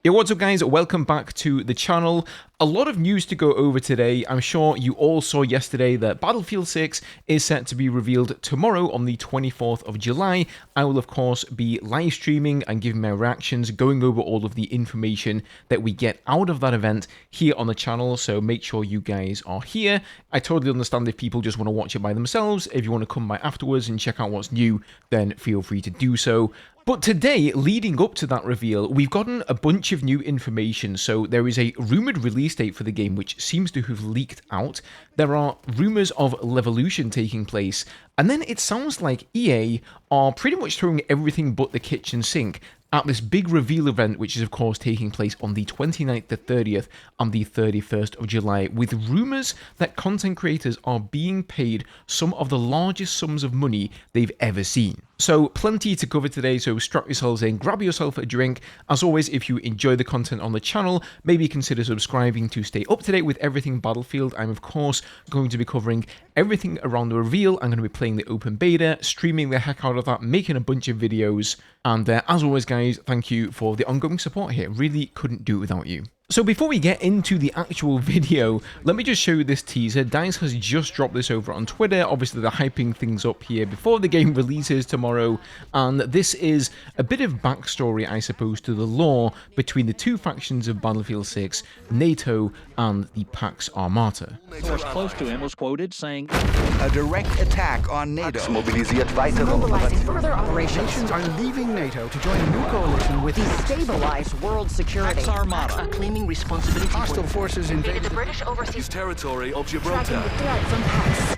Yo, what's up guys, welcome back to the channel. A lot of news to go over today. I'm sure you all saw yesterday that Battlefield 6 is set to be revealed tomorrow on the 24th of July. I will of course be live streaming and giving my reactions, going over all of the information that we get out of that event here on the channel, so make sure you guys are here. I totally understand if people just want to watch it by themselves. If you want to come by afterwards and check out what's new, then feel free to do so. But today, leading up to that reveal, we've gotten a bunch of new information. So there is a rumoured release date for the game which seems to have leaked out. There are rumours of Levolution taking place. And then it sounds like EA are pretty much throwing everything but the kitchen sink at this big reveal event, which is of course taking place on the 29th, the 30th, and the 31st of July, with rumours that content creators are being paid some of the largest sums of money they've ever seen. So plenty to cover today, so strap yourselves in, grab yourself a drink. As always, if you enjoy the content on the channel, maybe consider subscribing to stay up to date with everything Battlefield. I'm of course going to be covering everything around the reveal. I'm going to be playing the open beta, streaming the heck out of that, making a bunch of videos. And as always guys, thank you for the ongoing support here. Really couldn't do it without you. So before we get into the actual video, let me just show you this teaser. DICE has just dropped this over on Twitter. Obviously, they're hyping things up here before the game releases tomorrow. And this is a bit of backstory, I suppose, to the lore between the two factions of Battlefield 6, NATO and the Pax Armata. A source close to him was quoted saying, "A direct attack on NATO. Mobilisiert weitere Mobilizing further operations. Nations are leaving NATO to join a new coalition with Destabilize world security. Pax Armata. Claiming responsibility hostile forces invaded the British overseas territory of tracking Gibraltar. the threat from Pax.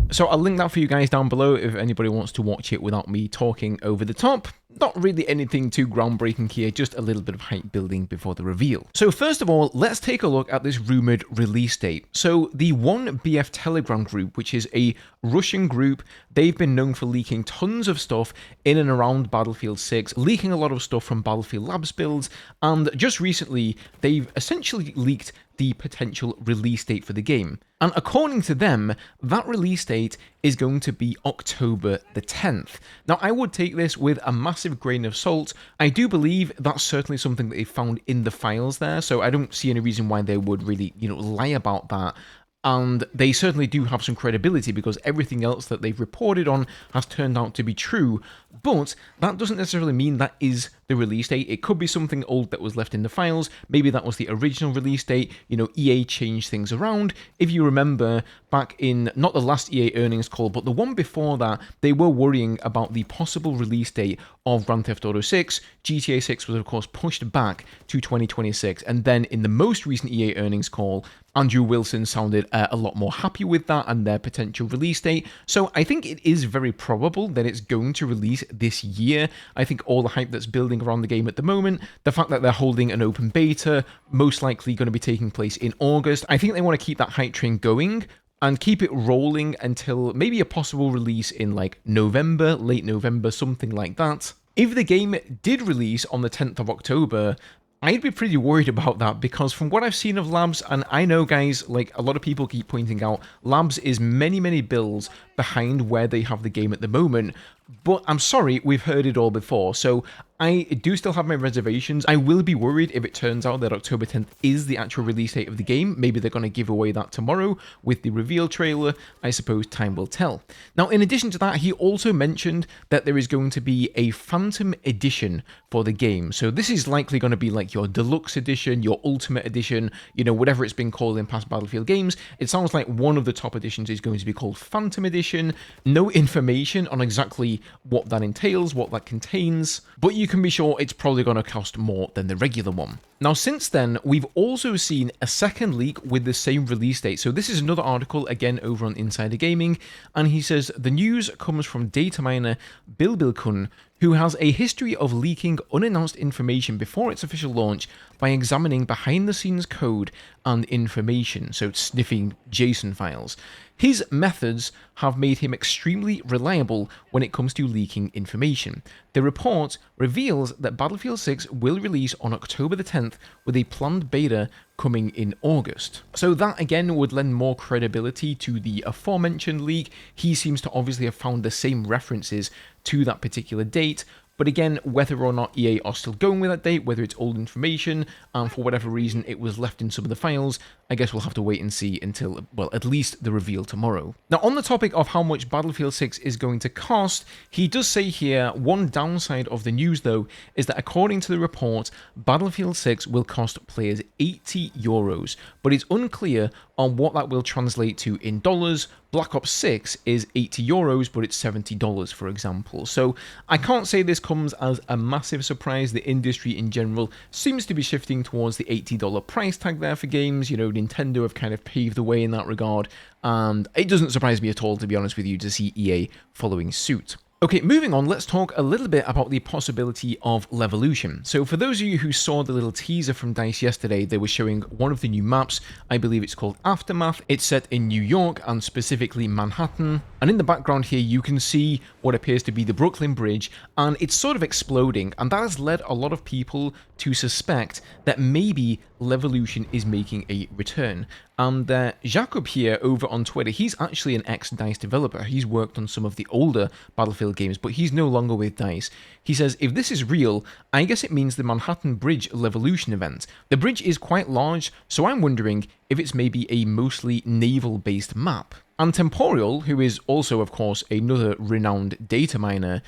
So I'll link that for you guys down below if anybody wants to watch it without me talking over the top. Not really anything too groundbreaking here, just a little bit of hype building before the reveal. So first of all, let's take a look at this rumoured release date. So the 1BF Telegram group, which is a Russian group, they've been known for leaking tons of stuff in and around Battlefield 6, leaking a lot of stuff from Battlefield Labs builds, and just recently, they've essentially leaked the potential release date for the game. And according to them, that release date is going to be October the 10th. Now, I would take this with a massive grain of salt. I do believe that's certainly something that they found in the files there, so I don't see any reason why they would really, lie about that. And they certainly do have some credibility because everything else that they've reported on has turned out to be true. But that doesn't necessarily mean that is the release date. It could be something old that was left in the files. Maybe that was the original release date. EA changed things around. If you remember, back in, not the last EA earnings call, but the one before that, they were worrying about the possible release date of Grand Theft Auto 6. GTA 6 was, of course, pushed back to 2026. And then in the most recent EA earnings call, Andrew Wilson sounded a lot more happy with that and their potential release date. So I think it is very probable that it's going to release this year. I think all the hype that's building around the game at the moment, the fact that they're holding an open beta, most likely going to be taking place in August, I think they want to keep that hype train going and keep it rolling until maybe a possible release in like November, late November, something like that. If the game did release on the 10th of October, I'd be pretty worried about that because from what I've seen of Labs, and I know guys, like a lot of people keep pointing out, Labs is many builds behind where they have the game at the moment. But I'm sorry, we've heard it all before, so I do still have my reservations. I will be worried if it turns out that October 10th is the actual release date of the game. Maybe they're going to give away that tomorrow with the reveal trailer. I suppose time will tell. Now, in addition to that, he also mentioned that there is going to be a Phantom Edition for the game. So this is likely going to be like your Deluxe Edition, your Ultimate Edition, whatever it's been called in past Battlefield games. It sounds like one of the top editions is going to be called Phantom Edition. No information on exactly what that entails, what that contains, but you can be sure it's probably going to cost more than the regular one. Now, since then, we've also seen a second leak with the same release date. So this is another article, again, over on Insider Gaming, and he says, the news comes from data miner Bilbilkun, who has a history of leaking unannounced information before its official launch by examining behind-the-scenes code and information, so sniffing JSON files. His methods have made him extremely reliable when it comes to leaking information. The report reveals that Battlefield 6 will release on October the 10th with a planned beta coming in August. So that again would lend more credibility to the aforementioned leak. He seems to obviously have found the same references to that particular date. But again, whether or not EA are still going with that date, whether it's old information, and for whatever reason it was left in some of the files, I guess we'll have to wait and see until, well, at least the reveal tomorrow. Now, on the topic of how much Battlefield 6 is going to cost, he does say here, one downside of the news though, is that according to the report, Battlefield 6 will cost players €80, but it's unclear on what that will translate to in dollars. Black Ops 6 is €80, but it's $70, for example. So I can't say this comes as a massive surprise. The industry in general seems to be shifting towards the $80 price tag there for games. You know, Nintendo have kind of paved the way in that regard, and it doesn't surprise me at all, to be honest with you, to see EA following suit. Okay, moving on, let's talk a little bit about the possibility of Levolution. So for those of you who saw the little teaser from DICE yesterday, they were showing one of the new maps. I believe it's called Aftermath. It's set in New York and specifically Manhattan. And in the background here, you can see what appears to be the Brooklyn Bridge, and it's sort of exploding. And that has led a lot of people to suspect that maybe Levolution is making a return. And Jacob here over on Twitter, he's actually an ex-DICE developer. He's worked on some of the older Battlefield games, but he's no longer with DICE. He says, if this is real, I guess it means the Manhattan Bridge Levolution event. The bridge is quite large, so I'm wondering if it's maybe a mostly naval-based map. And Temporal, who is also, of course, another renowned data miner,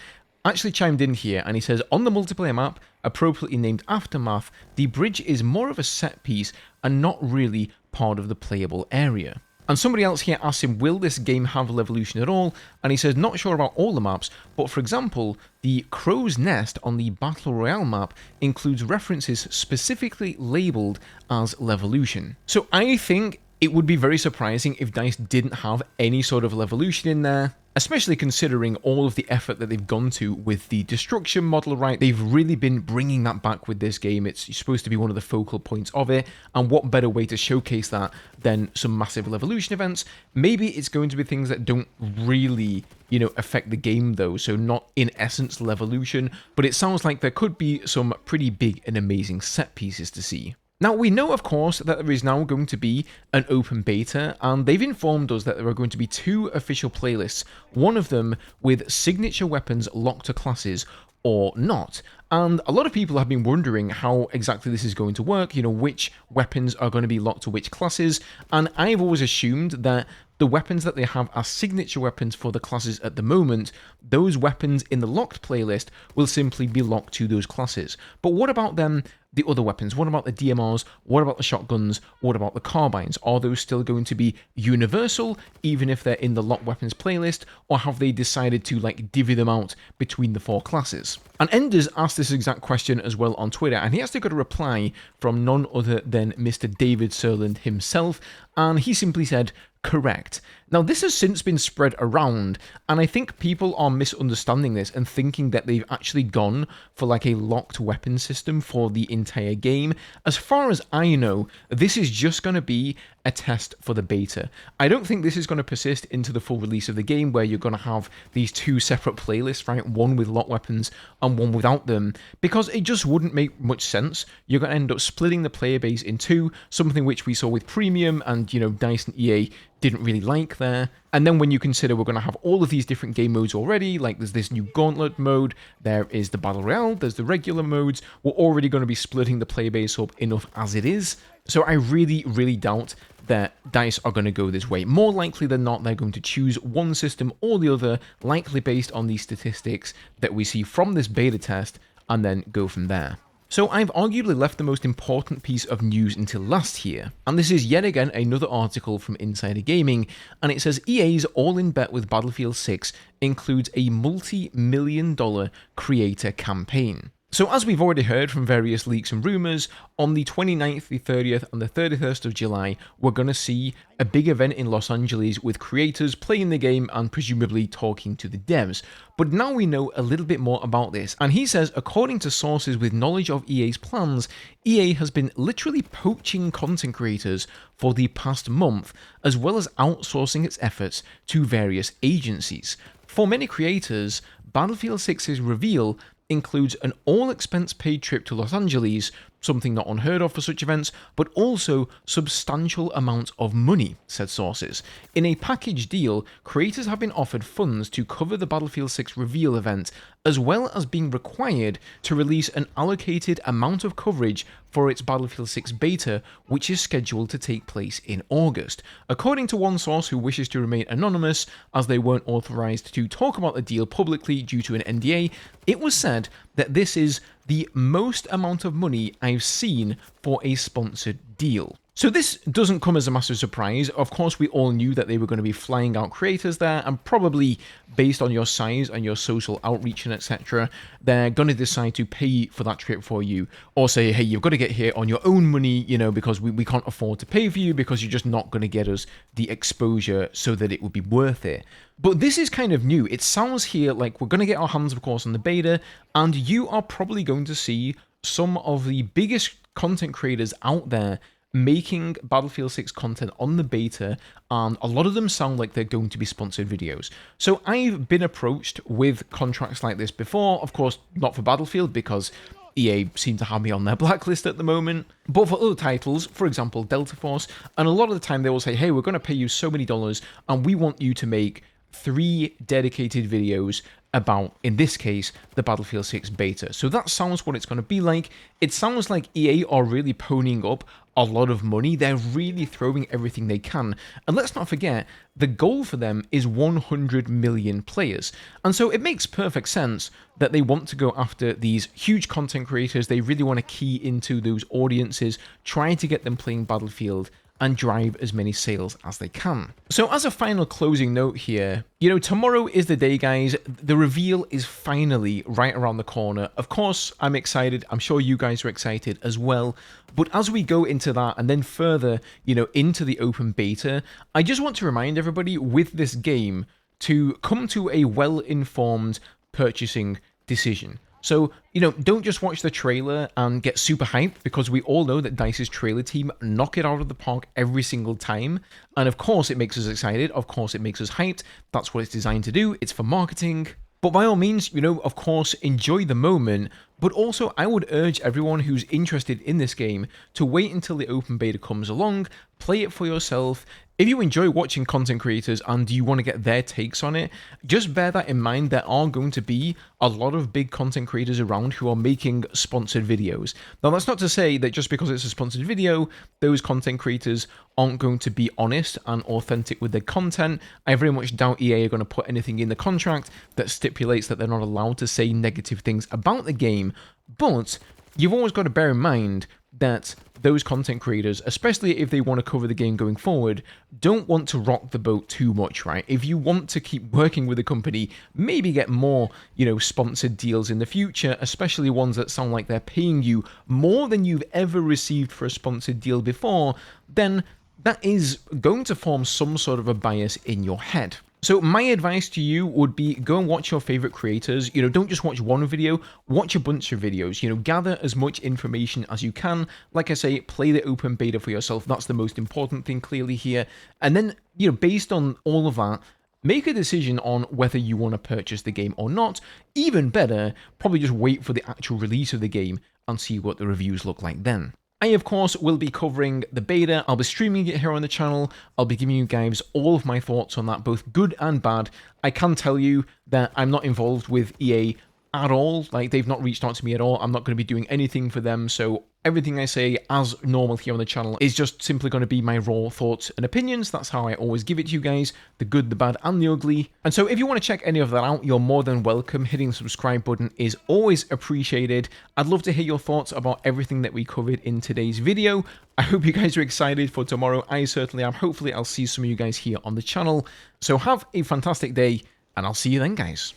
actually chimed in here, and he says, on the multiplayer map, appropriately named Aftermath, the bridge is more of a set piece and not really part of the playable area. And somebody else here asks him, will this game have Levolution at all? And he says, not sure about all the maps, but for example, the Crow's Nest on the Battle Royale map includes references specifically labeled as Levolution. So I think it would be very surprising if DICE didn't have any sort of Levolution in there, especially considering all of the effort that they've gone to with the destruction model, right? They've really been bringing that back with this game. It's supposed to be one of the focal points of it, and what better way to showcase that than some massive Levolution events? Maybe it's going to be things that don't really, you know, affect the game though, so not in essence Levolution, but it sounds like there could be some pretty big and amazing set pieces to see. Now, we know, of course, that there is now going to be an open beta, and they've informed us that there are going to be 2 official playlists, one of them with signature weapons locked to classes or not. And a lot of people have been wondering how exactly this is going to work, you know, which weapons are going to be locked to which classes, and I've always assumed that the weapons that they have as signature weapons for the classes at the moment, those weapons in the locked playlist will simply be locked to those classes. But what about then the other weapons? What about the DMRs? What about the shotguns? What about the carbines? Are those still going to be universal, even if they're in the locked weapons playlist, or have they decided to like divvy them out between the 4 classes? And Enders asked this exact question as well on Twitter, and he actually got a reply from none other than Mr. David Serland himself, and he simply said, correct. Now, this has since been spread around, and I think people are misunderstanding this and thinking that they've actually gone for like a locked weapon system for the entire game. As far as I know, this is just going to be a test for the beta. I don't think this is going to persist into the full release of the game, where you're going to have these 2 separate playlists, right? One with locked weapons and one without them, because it just wouldn't make much sense. You're going to end up splitting the player base in 2, something which we saw with Premium and, you know, DICE and EA didn't really like there. And then when you consider we're going to have all of these different game modes already, like there's this new Gauntlet mode, there is the Battle Royale, there's the regular modes, we're already going to be splitting the player base up enough as it is. So I really, really doubt that DICE are going to go this way. More likely than not, they're going to choose one system or the other, likely based on these statistics that we see from this beta test, and then go from there. So I've arguably left the most important piece of news until last here, and this is yet again another article from Insider Gaming, and it says EA's all-in bet with Battlefield 6 includes a multi-million-dollar creator campaign. So as we've already heard from various leaks and rumours, on the 29th, the 30th and the 31st of July, we're going to see a big event in Los Angeles with creators playing the game and presumably talking to the devs. But now we know a little bit more about this, and he says, according to sources with knowledge of EA's plans, EA has been literally poaching content creators for the past month, as well as outsourcing its efforts to various agencies. For many creators, Battlefield 6's reveal includes an all-expense-paid trip to Los Angeles something not unheard of for such events, but also substantial amounts of money, said sources. In a package deal, creators have been offered funds to cover the Battlefield 6 reveal event, as well as being required to release an allocated amount of coverage for its Battlefield 6 beta, which is scheduled to take place in August. According to one source who wishes to remain anonymous, as they weren't authorized to talk about the deal publicly due to an NDA, it was said that this is the most amount of money I've seen for a sponsored deal. So this doesn't come as a massive surprise. Of course, we all knew that they were going to be flying out creators there, and probably based on your size and your social outreach and etc., they're going to decide to pay for that trip for you, or say, hey, you've got to get here on your own money, you know, because we can't afford to pay for you because you're just not going to get us the exposure so that it would be worth it. But this is kind of new. It sounds here like we're going to get our hands, of course, on the beta, and you are probably going to see some of the biggest content creators out there making Battlefield 6 content on the beta, and a lot of them sound like they're going to be sponsored videos. So I've been approached with contracts like this before, of course not for Battlefield because EA seem to have me on their blacklist at the moment, but for other titles, for example Delta Force, and a lot of the time they will say, hey, we're going to pay you so many dollars and we want you to make 3 dedicated videos about, in this case, the Battlefield 6 beta. So that sounds what it's going to be like. It sounds like EA are really ponying up a lot of money. They're really throwing everything they can. And let's not forget, the goal for them is 100 million players. And so it makes perfect sense that they want to go after these huge content creators. They really want to key into those audiences, trying to get them playing Battlefield and drive as many sales as they can. So as a final closing note here, you know, tomorrow is the day, guys. The reveal is finally right around the corner. Of course, I'm excited. I'm sure you guys are excited as well. But as we go into that and then further, you know, into the open beta, I just want to remind everybody with this game to come to a well-informed purchasing decision. So, you know, don't just watch the trailer and get super hyped, because we all know that DICE's trailer team knock it out of the park every single time. And of course it makes us excited, of course it makes us hyped, that's what it's designed to do, it's for marketing. But by all means, you know, of course, enjoy the moment, but also I would urge everyone who's interested in this game to wait until the open beta comes along, play it for yourself. If you enjoy watching content creators and you want to get their takes on it, just bear that in mind. There are going to be a lot of big content creators around who are making sponsored videos. Now, that's not to say that just because it's a sponsored video, those content creators aren't going to be honest and authentic with their content. I very much doubt EA are going to put anything in the contract that stipulates that they're not allowed to say negative things about the game, but you've always got to bear in mind that those content creators, especially if they want to cover the game going forward, don't want to rock the boat too much, right? If you want to keep working with the company, maybe get more, you know, sponsored deals in the future, especially ones that sound like they're paying you more than you've ever received for a sponsored deal before, then that is going to form some sort of a bias in your head. So my advice to you would be go and watch your favorite creators. You know, don't just watch one video, watch a bunch of videos. You know, gather as much information as you can. Like I say, play the open beta for yourself. That's the most important thing clearly here. And then, you know, based on all of that, make a decision on whether you want to purchase the game or not. Even better, probably just wait for the actual release of the game and see what the reviews look like then. I, of course, will be covering the beta. I'll be streaming it here on the channel. I'll be giving you guys all of my thoughts on that, both good and bad. I can tell you that I'm not involved with EA at all. Like, they've not reached out to me at all. I'm not going to be doing anything for them, so everything I say, as normal here on the channel, is just simply going to be my raw thoughts and opinions. That's how I always give it to you guys, the good, the bad, and the ugly. And so if you want to check any of that out, you're more than welcome. Hitting the subscribe button is always appreciated. I'd love to hear your thoughts about everything that we covered in today's video. I hope you guys are excited for tomorrow. I certainly am. Hopefully I'll see some of you guys here on the channel. So have a fantastic day, and I'll see you then, guys.